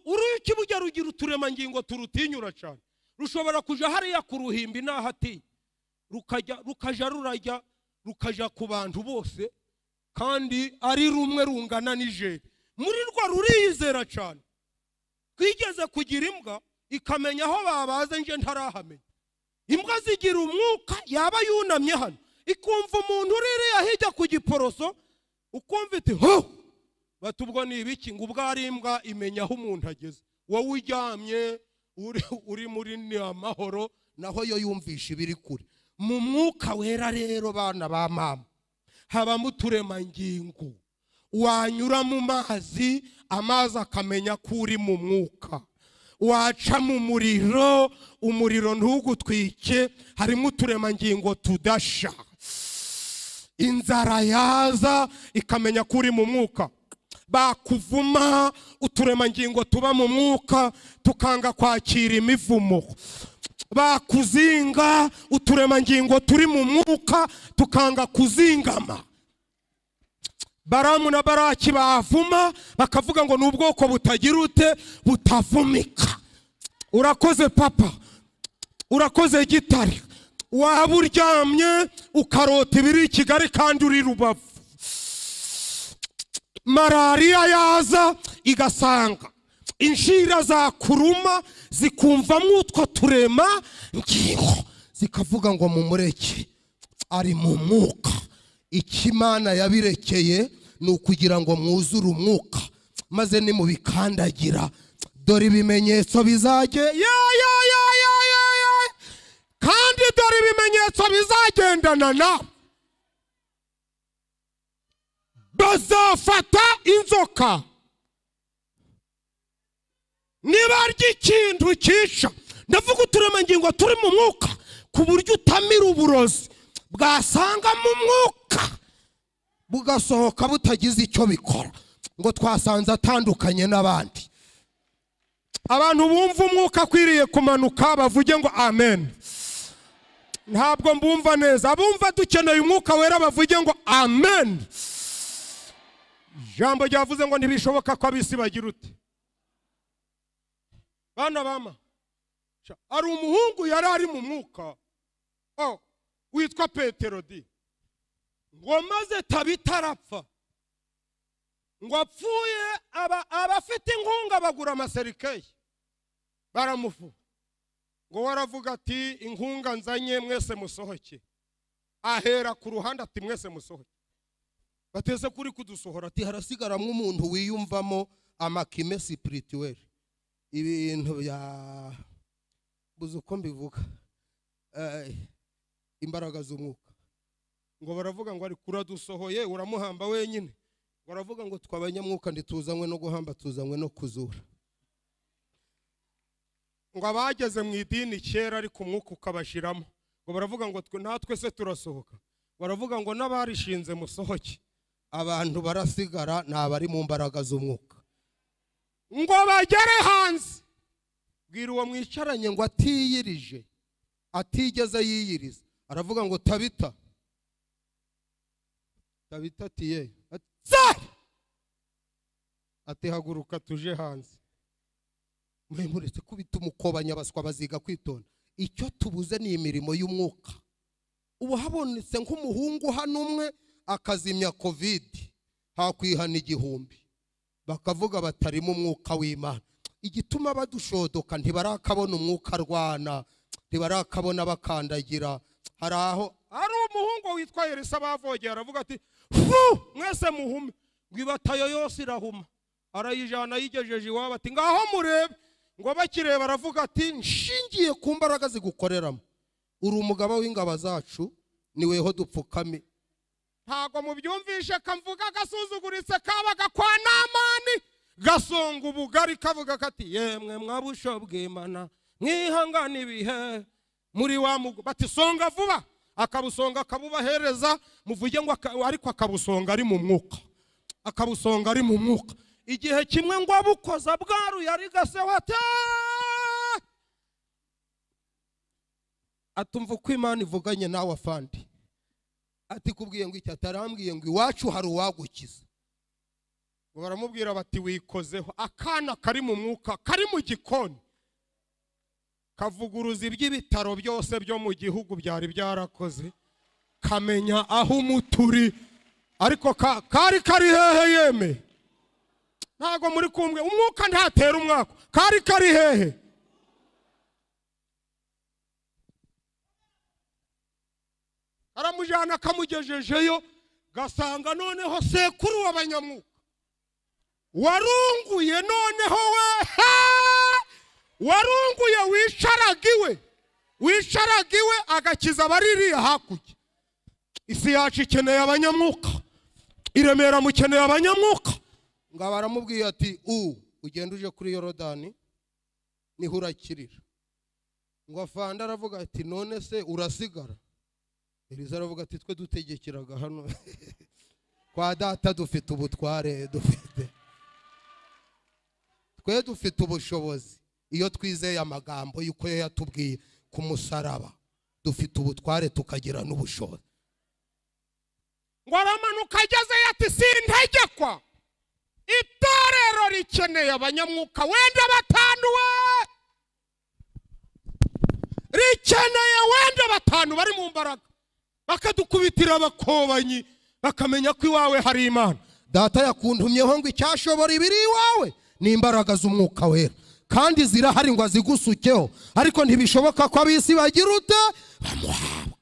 uruyuki bujya rugira uturemangingo turutinyura cyane rushobora kuja hariya ku ruhimbi n'ahati rukaja rurajya rukaja ku bantu bose kandi ari rumwe rungana n'ijeri muri rwa ruriyizera cyane twigeze kugira imbwa ikamenya aho babaze nje ntarahamenya imbwa zigira umwuka yaba yunamye hano ikumva umuntu uririya hirya ku giporoso ukumva iti ho batubwo ni ibiki ngo ubwo ari imbwa imenya aho umuntu ageze wowe uryamye uri muri ni amahoro naho yo yumvisha ibiri kure mu mwuka wera rero bana ba mama habamo uturemangingo wanyura mu mazi amazi akamenya ko uri mu mwuka waca mu umuriro ntugutwike harimo uturemangingo tudasha inzara yaza ikamenya ko uri mu mwuka bakuvuma uturemangingo tuba mu mwuka tukanga kwakira imivumo bakuzinga uturemangingo turi mu mwuka tukanga kuzingama Baramu na Baraki bavuma bakavuga ngo n'ubwoko butagira ute butavumika urakoze papa urakoze gitari waba uryamye ukarota ibiri Kigali kandi uri Rubavu malaria yaza igasanga inshira za kuruma zikumvamo utwo turema ngingo zikavuga ngo mumureke ari mu mwuka ikimana yabirekeye nukugira ngo mwuzure umwuka maze ni mu bikandagira dore ibimenyetso bizage kandi dore ibimenyetso bizagendana nawe bazafata inzoka niba ry'ikintu kisha ndavuga uturemangingo turi mu mwuka ku buryo utamira uburozi bwasanga mu mwuka bugasohoka butagize icyo bikora ngo twasanze atandukanye n'abandi abantu bumva umwuka akwiriye kumanuka bavuge ngo amen ntabwo mbumva neza abumva dukeneye umwuka wera bavuge ngo amen jambo ryavuze ngo ntibishoboka ko abisi bagira ute bana bama ari umuhungu yari ari mu mwuka witwa Petero di ngo maze tabitarapfa ngo apfuye abafite inkunga bagura amaserikeye baramufu ngo waravuga ati inkunga nzanye mwese musohoke ahera ku ruhande ati mwese musohoke bateze kuri kudusohora ati harasigaramwe umuntu wiyumvamo amakime spirituel ibintu bya buzo ko mbivuga imbaraga z'umwuka ngo baravuga ngo ari kuradusohoye uramuhamba wenyine baravuga ngo twabanyamwuka ndituzanywe no guhamba tuzanywe no kuzura ngo abageze mu idini kera ari ku mwuka ukabashiramo ngo baravuga ngo natwe se turasohoka baravuga ngo n'abarishinze musohoke abantu barasigara nabari mu mbaraga z'umwuka ngo bagere hanze bwira uwo mwicaranye ngo atiyirije atigeze yiyiriza aravuga ngo Tabita tiye ati haguruka tuje hanze mwemuretse kubita umukobanya baswa baziga kwitonda icyo tubuze ni imirimo y'umwuka ubu habonetse nk'umuhungu hano umwe akazimya covid hakwihana igihumbi bakavuga batarimo umwuka w'Imana igituma badushodoka ntibarakabona umwuka arwana ntibarakabona bakandagira araho ari umuhungu witwa Elisa bavogera aravuga ati fu mwese muhume ngibatayo yose irahuma arayijana yigejeje iwabo ati ngaho murebe ngo bakireba aravuga ati nshingiye ku mbaraga zigukoreramo uri umugabo w'ingabo zacu niweho dupfukame ntago mubyumvishe kamvuga gasuzuguritse kabaga kwa Namani gasonga ubugari kavuga kati yemwe mwabusho bw'Imana mwihangana ibihe muri wa bati songa vuba akabusonga akabubahereza muvuge ngo ariko akabusonga ari mu mwuka akabusonga ari mu mwuka igihe kimwe ngo abukoza bwaruye ari gasewate atumva uko Imana ivuganye nawe afandi ati kubwiye ngo icyatarambwiye ngo iwacu hari uwagukiza ngo baramubwira bati wikozeho akana kari mu mwuka kari mu gikoni kavuguruza iby'ibitaro byose byo mu gihugu byari byarakoze kamenya aho umuturi ariko kari hehe yeme ntago muri kumwe umwuka ntatera umwaka kari hehe aramujana kamugejejeyo gasanga noneho sekuru w'abanyamwuka warunguye noneho warunguye wisharagiwe agakiza baririya hakurya isi yacu ikeneye abanyamwuka iremera mukeneye abanyamwuka ngo baramubwiye ati ugenda uje kuri Yorodani niho urakirira ngo afanda aravuga ati none se urasigara Elisa aravuga ati twe dutegekeraga hano kwa data dufite ubutware twe dufite ubushobozi iyo twizeye amagambo yuko yatubwiye ku musaraba dufite ubutware tukagira n'ubushobozi ngo aramanuka ageze ati sintegekwa itorero rikeneye abanyamwuka wenda batanduwe rikeneye wenda batanu bari mu mbaraga bakadukubitira abakobanyi bakamenya ko iwawe hari Imana data yakuntumyeho ngo icyashobora ibiri iwawe ni imbaraga z'umwuka wera kandi zirahari ngo azigusukeho ariko ntibishoboka ko abisi bagira ute bamuhaba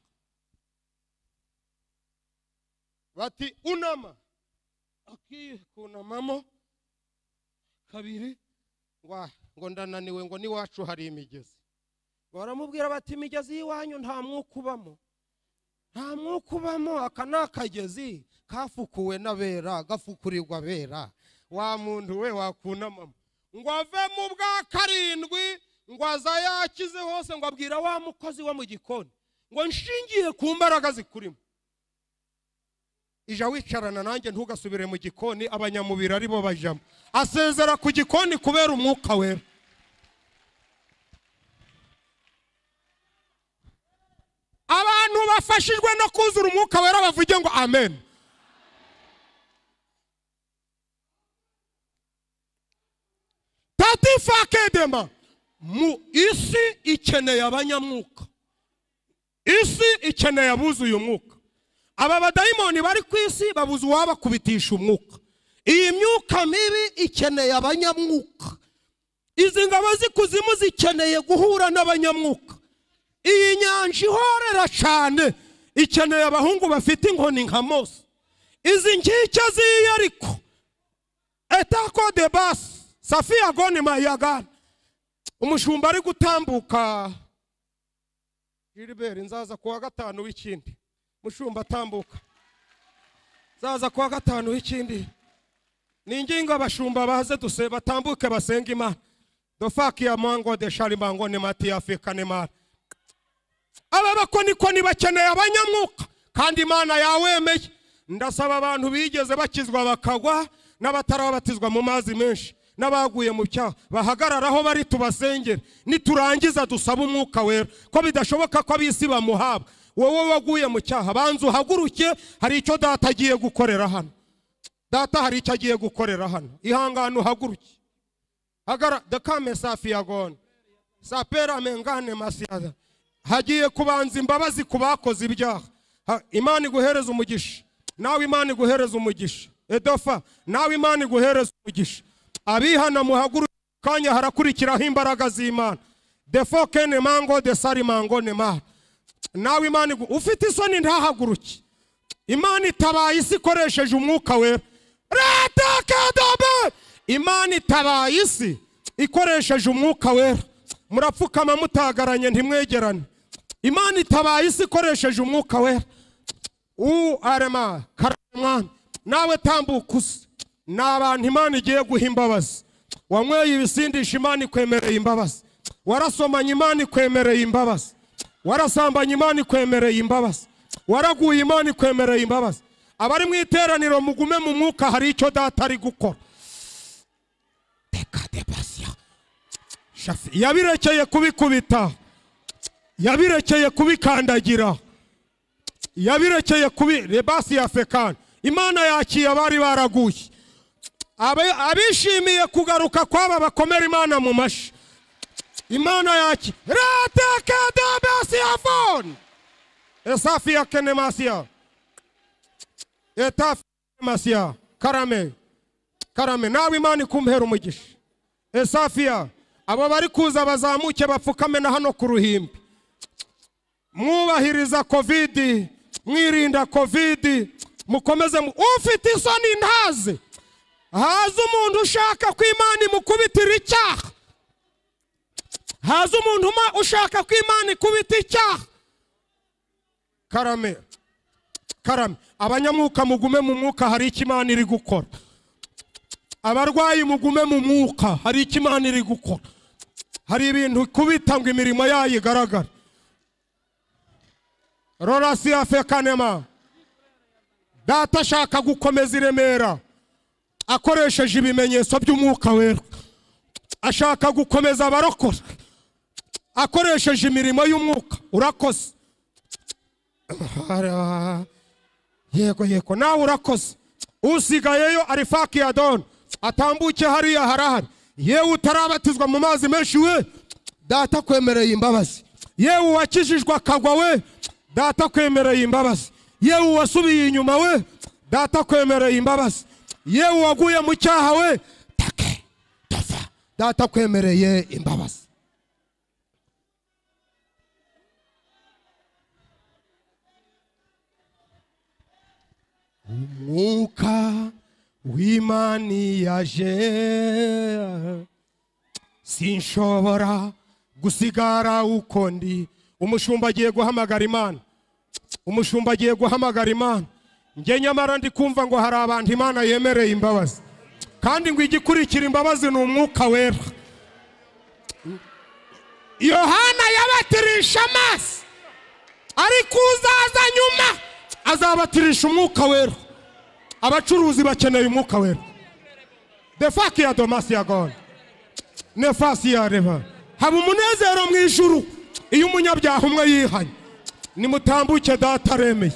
bati unama kunamamo kabiri ngo ndananiwe ngo niwacu hari imigezi baramubwira bati imigezi y'iwanyu nta mwuka ubamo aka ni akagezi kafukuwe n'abera gafukurirwa abera wa muntu we wakunamamo ngo ave mu bwa karindwi ngo aza yakize hose ngo abwira wa mukozi wo mu gikoni ngo nshingiye ku mbaraga zikurimo ija wicarana nanjye ntugasubire mu gikoni abanyamubiri ari bo bajamo asezera ku gikoni kubera umwuka wera abantu bafashijwe no kuzura umwuka wera bavuge ngo amen tatifakadema mu isi ikeneye abanyamwuka isi ikeneye abuzuye umwuka aba badayimoni bari ku isi babuze uwabakubitisha umwuka iyi myuka mibi ikeneye abanyamwuka izi ngabo z'ikuzimu zikeneye guhura n'abanyamwuka iyi nyanja ihorera cyane ikeneye abahungu bafite inkoni nka Mose izi nkike z'Iyeriko etako de basi Safiya goni mayagana umushumba ari gutambuka Gilbert nzaza kuwa gatanu w'ikindi mushumba atambuka zaza kuwa gatanu w'ikindi ninginga abashumba baze duse batambuke basenga Imana dofaki ya mango de shalimango ne mati Afrika ne mara aba bakonikoni bakeneye abanyamwuka kandi Imana yawemeye ndasaba abantu bigeze bakizwa bakagwa n'abatarabatizwa mu mazi menshi n'abaguye mu cyaha bahagararaho bari tubasengere niturangiza dusaba umwuka wera ko bidashoboka ko abisi bamuhaba wowe waguye mu cyaha banzu haguruke hari icyo data agiye gukorera hano data hari icyo agiye gukorera hano ihangano haguruke hagara dekame Safiya goni sapera mengane masiyaza hagiye kubanza imbabazi kubakoze ibyaha Imana iguhereza umugisha nawe Imana iguhereza umugisha edofa nawe Imana iguhereza umugisha abihana muhaguruke kanya harakurikiraho imbaraga z'Imana defokene mango de sari mango ne ma nawe Imana ufite isoni ntahaguruke. Imana itabaye isi ikoresheje umwuka wera. Imana itabaye isi ikoresheje umwuka wera. Murapfukama mutagaranye ntimwegerane. Imana itabaye isi ikoresheje umwuka wera. Arema karamwa nawe tambuka usa. N'abantu Imana igiye guha imbabazi. Wanyweye ibisindisha Imana ikwemereye imbabazi. Warasomanye Imana ikwemereye imbabazi. Warasambanye Imana ikwemereye imbabazi. Waraguye Imana ikwemereye imbabazi. Abari mu iteraniro mugume mu mwuka, hari icyo Data ari gukora. Yabirekeye kubikubita, yabirekeye kubikandagira, yabirekeye rebasi ya fekani. Imana yakiye abari baraguye. Abishimiye kugaruka kwaba bakomera Imana mu mashi. Imana yakiye. Ratakadabasi afon. Esafia kenemasia. Etafia karame. Karame nawe Imana ikumpera umugisha. Esafia abo bari kuza bazamuke bapfukame na hano ku ruhimbi. Mwubahiriza covid, mwirinda covid, mukomeze ufite isoni ntaze. Haza umuntu ushaka ko Imana imukubitira icyaha. Haza umuntu ushaka ko Imana ikubita icyaha. Karame. Karame abanyamwuka mugume mu mwuka, hari icyo Imana iri gukora. Abarwayi mugume mu mwuka, hari icyo Imana iri gukora. Hari ibintu kubita ngo imirimo yayo igaragara. Rorasi afekanema. Data ashaka gukomeza iremera akoresheje ibimenyetso by'umwuka wera. Ashaka gukomeza abarokora akoresheje imirimo y'umwuka. Urakoze. Yego nawe urakoze. Usigayeyo arifaki ya don atambuke hariya harahari. Yewe utarabatizwa mu mazi menshi we, Data kwemereye imbabazi. Yewe wakijijwe akagwa we, Data kwemereye imbabazi. Yewe wasubiye inyuma we, Data kwemereye imbabazi. Yewe waguye mu cyaha we, Data kwemereye imbabazi. Umwuka w'Imana yaje, sinshobora gusigara uko ndi. Umushumba agiye guhamagara Imana. Umushumba agiye guhamagara Imana. Nge nyamara ndi kumva ngo hari abantu Imana yemereye imbabazi, kandi ngo igikurikira imbabazi ni umwuka wera. Yohana yabatirisha amazi, ariko uzaza nyuma azabatirisha umwuka wera. Abacuruzi bakeneye umwuka wera. Defaki ya domasi ya gone. Nefasi ya reba. Haba umunezero mu ijuru iyo umunyabyaha umwe yihanye. Nimutambuke Data aremeye.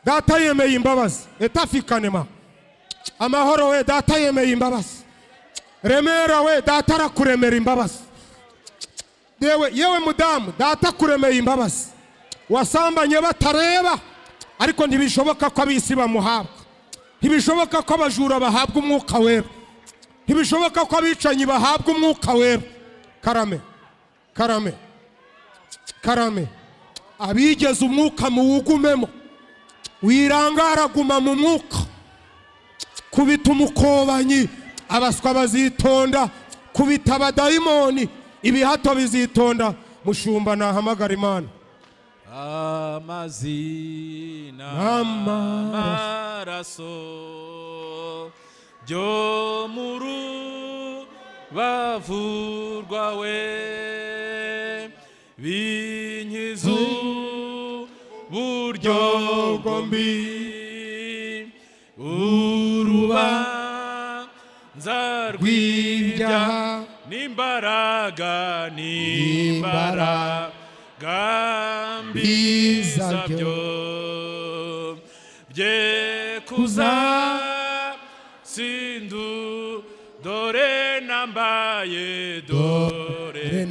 Data yemeye imbabazi. Etafikanema. Amahoro we, Data yemeye imbabazi. Remera we, Data arakuremera imbabazi. Yewe mudamu, Data kuremeye imbabazi. Wasambanye batareba, ariko ntibishoboka ko abisi bamuhabwa. Ntibishoboka ko abajura bahabwa umwuka wera. Ntibishoboka ko abicanyi bahabwa umwuka wera. Karame. Karame. Karame. Abigeze umwuka muwugumemo. Wirangara guma mu mwuka. Kubita umukobanyi, abaswa bazitonda. Kubita abadayimoni, ibihato bizitonda. Mushumba nahamagara Imana. Amazina amaraso byo mu rubavu rwawe binkiza uburyo bwombi, urubanza rw'ibyaha n'imbaraga gambiza byo bye kuza sindu. Dore nambaye, dore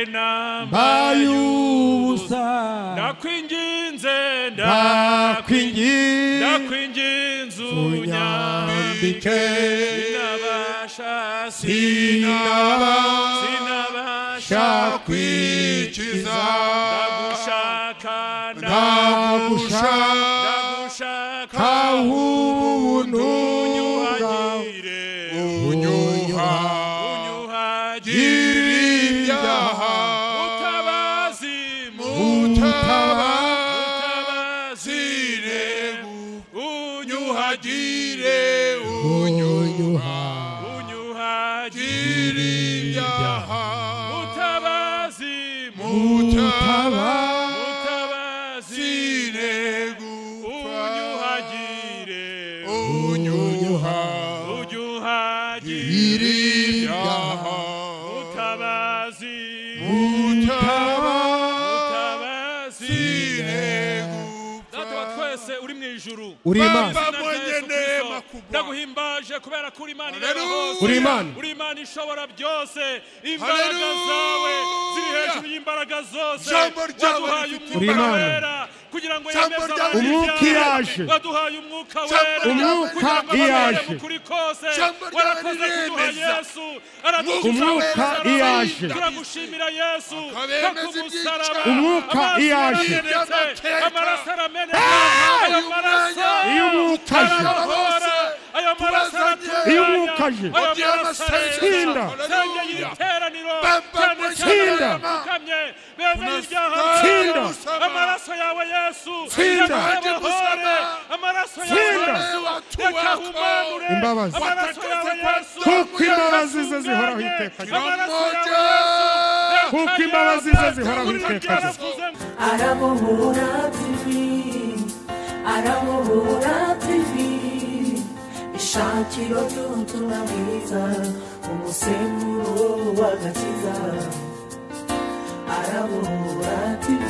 nambaye ubusa. Ndakwinginze, ndakwinginze unyambike. Sinabasha kwikiza. ndagushaka ubuntu unyuhagire unyuhagire ibyaha mutabazi unyuhagire unyuhagire ibyaha mutabazi unyuhagire ibyaha mutabazi data wa twese uri mu ijuru uri Imana ndaguhimbaje kubera ko uri Imana ireba hose uri Imana ishobora byose imbaraga zawe ziri hejuru y'imbaraga zose waduhaye umwuka wera kugira ngo yemeze umwuka iraje waduhaye umwuka wera umwuka iraje kuri kose warakoze kuduha Yesu umwuka iraje turagushimira Yesu kumusaraba umwuka iraje amaraso arameneka iyo umwuka aje aya maraso iyo umwuka aje tsinda tsinda tsinda amaraso yawe Yesu tsinda amaraso yawe imbabazi kuko imbabazi ze zihoraho iteka kuko imbabazi ze zihoraho iteka Arabohora TV, Arabohora TV, ishakiro ry'ubutumwa bwiza, umusemburo w'agakiza. Arabohora TV.